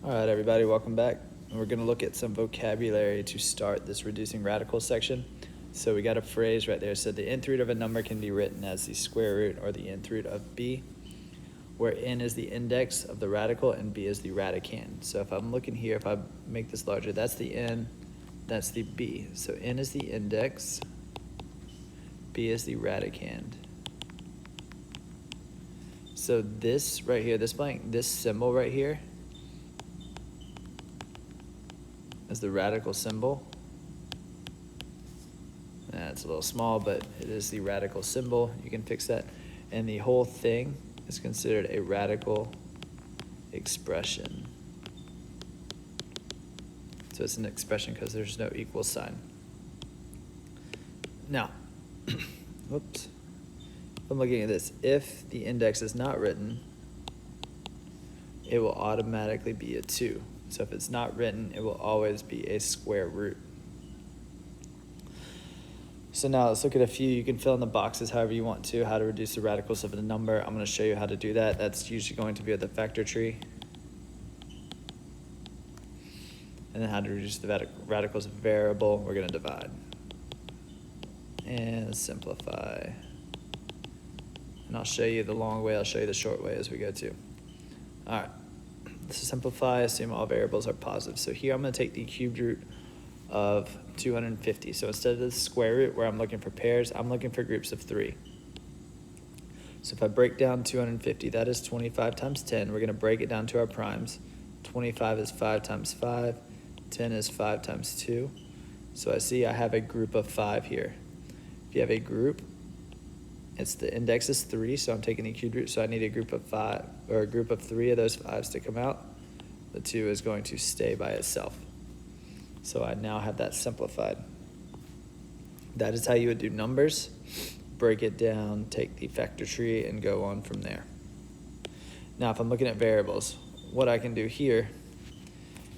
All right, everybody, welcome back. And we're going to look at some vocabulary to start this reducing radicals section. So we got a phrase right there. So the nth root of a number can be written as the square root or the nth root of b, where n is the index of the radical and b is the radicand. So if I'm looking here, if I make this larger, that's the n, that's the b. So n is the index, b is the radicand. So this right here, this blank, this symbol right here is the radical symbol. It's a little small, but it is the radical symbol. You can fix that. And the whole thing is considered a radical expression. So it's an expression because there's no equal sign. Now, whoops. I'm looking at this. If the index is not written, it will automatically be a 2. So if it's not written, it will always be a square root. So now let's look at a few. You can fill in the boxes however you want to, how to reduce the radicals of a number. I'm going to show you how to do that. That's usually going to be with the factor tree. And then how to reduce the radicals of a variable. We're going to divide. And simplify. And I'll show you the long way, I'll show you the short way as we go too. All right. To simplify, assume all variables are positive. So here I'm going to take the cubed root of 250. So instead of the square root where I'm looking for pairs, I'm looking for groups of 3. So if I break down 250, that is 25 times 10. We're going to break it down to our primes. 25 is 5 times 5. 10 is 5 times 2. So I see I have a group of 5 here. If you have a group, the index is 3, so I'm taking the cubed root, so I need a group of 5, or a group of 3 of those 5s to come out. The 2 is going to stay by itself. So I now have that simplified. That is how you would do numbers. Break it down, take the factor tree, and go on from there. Now if I'm looking at variables, what I can do here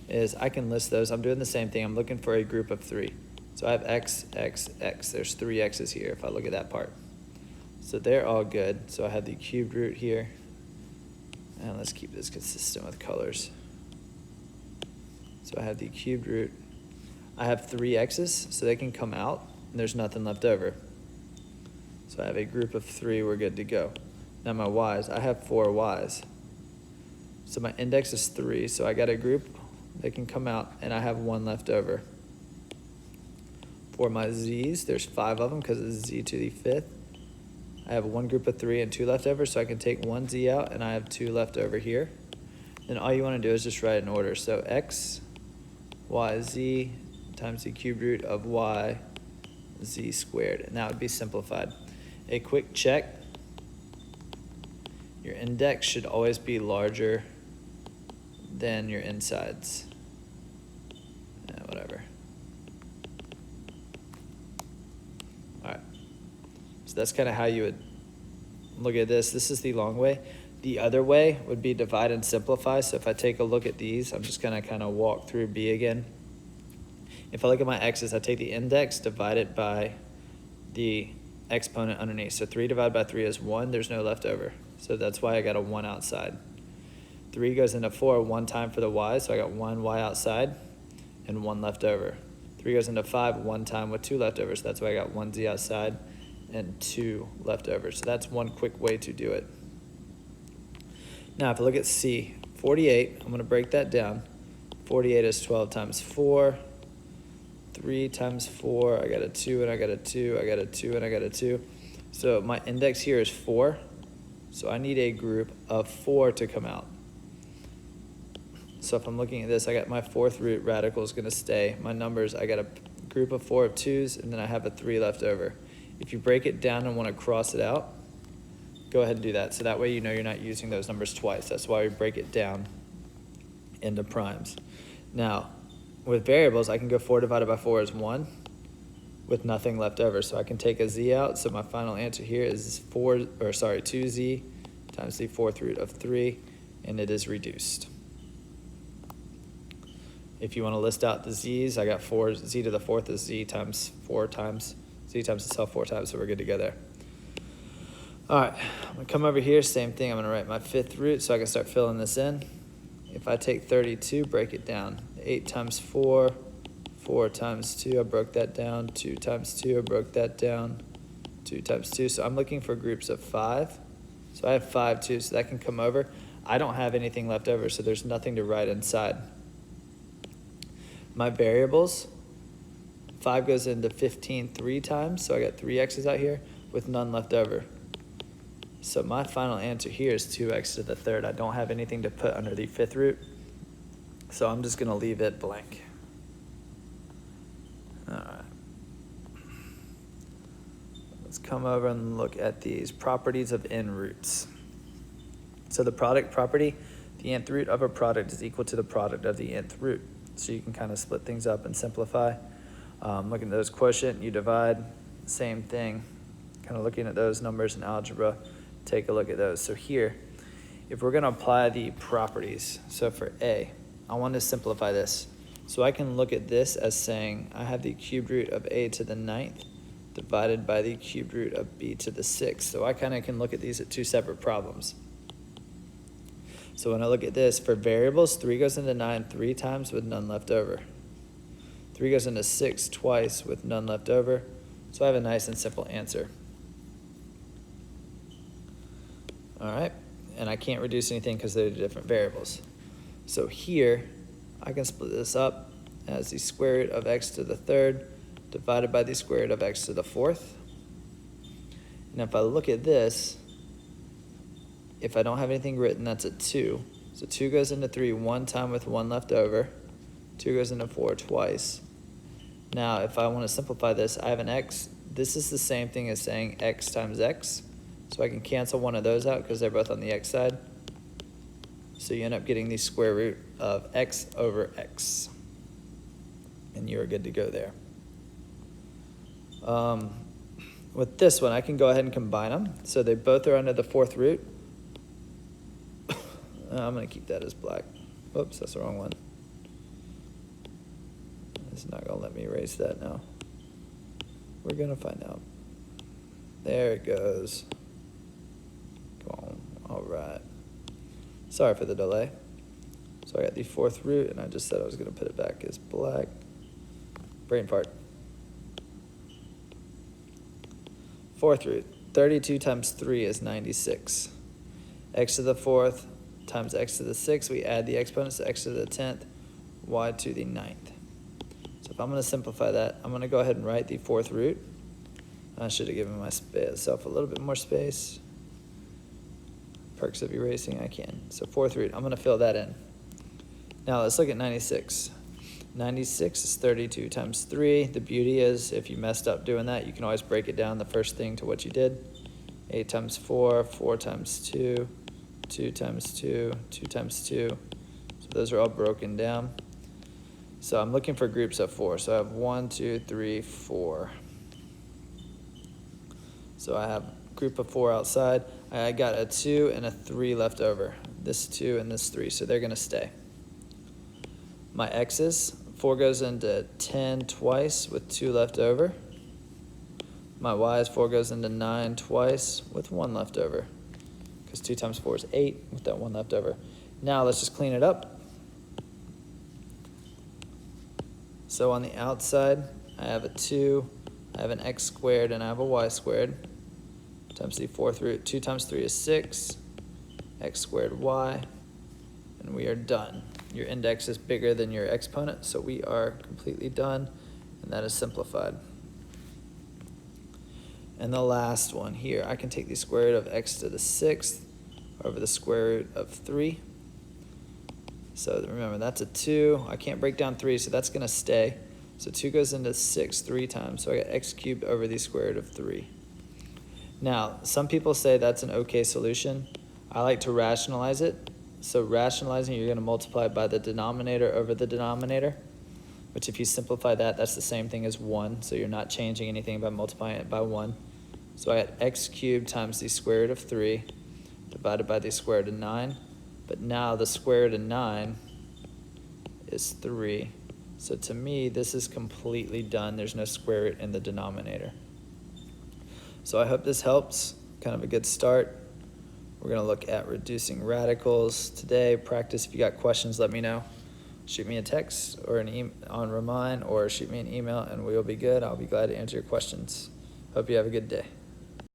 is I can list those. I'm doing the same thing. I'm looking for a group of 3. So I have x, x, x. There's 3 x's here if I look at that part. So they're all good. So I have the cubed root here. And let's keep this consistent with colors. So I have the cubed root. I have 3 x's, so they can come out, and there's nothing left over. So I have a group of 3, we're good to go. Now my y's, I have 4 y's. So my index is 3, so I got a group, they can come out, and I have 1 left over. For my z's, there's 5 of them because it's z to the 5th. I have 1 group of 3 and 2 left over, so I can take 1 z out, and I have 2 left over here. Then all you want to do is just write in order. So x, y, z times the cubed root of y, z squared. And that would be simplified. A quick check. Your index should always be larger than your insides. Whatever. All right. So that's kind of how you would look at this. This is the long way. The other way would be divide and simplify. So if I take a look at these, I'm just going to kind of walk through B again. If I look at my x's, I take the index, divide it by the exponent underneath. So 3 divided by 3 is 1. There's no left over. So that's why I got a 1 outside. 3 goes into 4 one time for the y, so I got 1 y outside and 1 left over. 3 goes into 5 one time with 2 left over, so that's why I got 1 z outside and 2 left over. So that's one quick way to do it. Now if I look at C, 48, I'm going to break that down. 48 is 12 times 4. 3 times 4, I got a 2 and I got a 2, I got a 2 and I got a 2. So my index here is 4. So I need a group of 4 to come out. So if I'm looking at this, I got my 4th root radical is going to stay. My numbers, I got a group of 4 of 2's and then I have a 3 left over. If you break it down and want to cross it out, go ahead and do that. So that way you know you're not using those numbers twice. That's why we break it down into primes. Now, with variables, I can go 4 divided by 4 is 1 with nothing left over. So I can take a z out. So my final answer here is 2z times the 4th root of 3, and it is reduced. If you want to list out the z's, I got 4, z to the 4th is z times 4 times, z times itself 4 times, so we're good to go there. All right, I'm going to come over here, same thing. I'm going to write my 5th root so I can start filling this in. if I take 32, break it down. 8 times 4, 4 times 2, I broke that down. 2 times 2, I broke that down. 2 times 2, so I'm looking for groups of 5. So I have 5 too, so that can come over. I don't have anything left over, so there's nothing to write inside. My variables, 5 goes into 15 3 times, so I got 3 x's out here with none left over. So my final answer here is 2x to the third. I don't have anything to put under the fifth root, so I'm just gonna leave it blank. All right. Let's come over and look at these properties of n roots. So the product property, the nth root of a product is equal to the product of the nth root. So you can kind of split things up and simplify. Looking at those quotient, you divide, same thing. Kind of looking at those numbers in algebra, take a look at those. So here, if we're gonna apply the properties, so for A, I want to simplify this. So I can look at this as saying I have the cubed root of A to the 9th divided by the cubed root of B to the 6th. So I kind of can look at these at two separate problems. So when I look at this, for variables, 3 goes into 9 3 times with none left over. 3 goes into 6 twice with none left over. So I have a nice and simple answer. All right, and I can't reduce anything because they're different variables. So here, I can split this up as the square root of x to the third divided by the square root of x to the fourth. And if I look at this, if I don't have anything written, that's a 2. So 2 goes into 3 one time with 1 left over. 2 goes into 4 twice. Now, if I want to simplify this, I have an x. This is the same thing as saying x times x. So I can cancel one of those out because they're both on the x side. So you end up getting the square root of x over x. And you're good to go there. With this one, I can go ahead and combine them. So they both are under the fourth root. I'm going to keep that as black. Whoops, that's the wrong one. It's not going to let me erase that now. We're going to find out. There it goes. Come on. All right. Sorry for the delay. So I got the fourth root, and I just said I was going to put it back as black. Brain fart. Fourth root. 32 times 3 is 96. X to the fourth times x to the 6th, we add the exponents to x to the 10th, y to the 9th. So if I'm going to simplify that, I'm going to go ahead and write the fourth root. I should have given myself a little bit more space. Perks of erasing, I can. So fourth root, I'm going to fill that in. Now let's look at 96. 96 is 32 times 3. The beauty is if you messed up doing that, you can always break it down the first thing to what you did. 8 times 4, 4 times 2. 2 times 2, 2 times 2. So those are all broken down. So I'm looking for groups of 4. So I have 1, 2, 3, 4. So I have a group of 4 outside. I got a 2 and a 3 left over. This 2 and this 3, so they're going to stay. My x's, 4 goes into 10 twice with 2 left over. My y's, 4 goes into 9 twice with 1 left over. Because 2 times 4 is 8 with that 1 left over. Now let's just clean it up. So on the outside, I have a 2, I have an x squared, and I have a y squared. Times the fourth root. 2 times 3 is 6, x squared y, and we are done. Your index is bigger than your exponent, so we are completely done, and that is simplified. And the last one here, I can take the square root of x to the 6th over the square root of 3. So remember, that's a 2. I can't break down 3, so that's going to stay. So 2 goes into 6 3 times, so I got x cubed over the square root of 3. Now, some people say that's an okay solution. I like to rationalize it. So rationalizing, you're going to multiply by the denominator over the denominator, which if you simplify that, that's the same thing as 1. So you're not changing anything by multiplying it by 1. So I got x cubed times the square root of 3 divided by the square root of 9. But now the square root of 9 is 3. So to me, this is completely done. There's no square root in the denominator. So I hope this helps. Kind of a good start. We're gonna look at reducing radicals today. Practice. If you got questions, let me know. Shoot me a text or on Remind, or shoot me an email and we'll be good. I'll be glad to answer your questions. Hope you have a good day.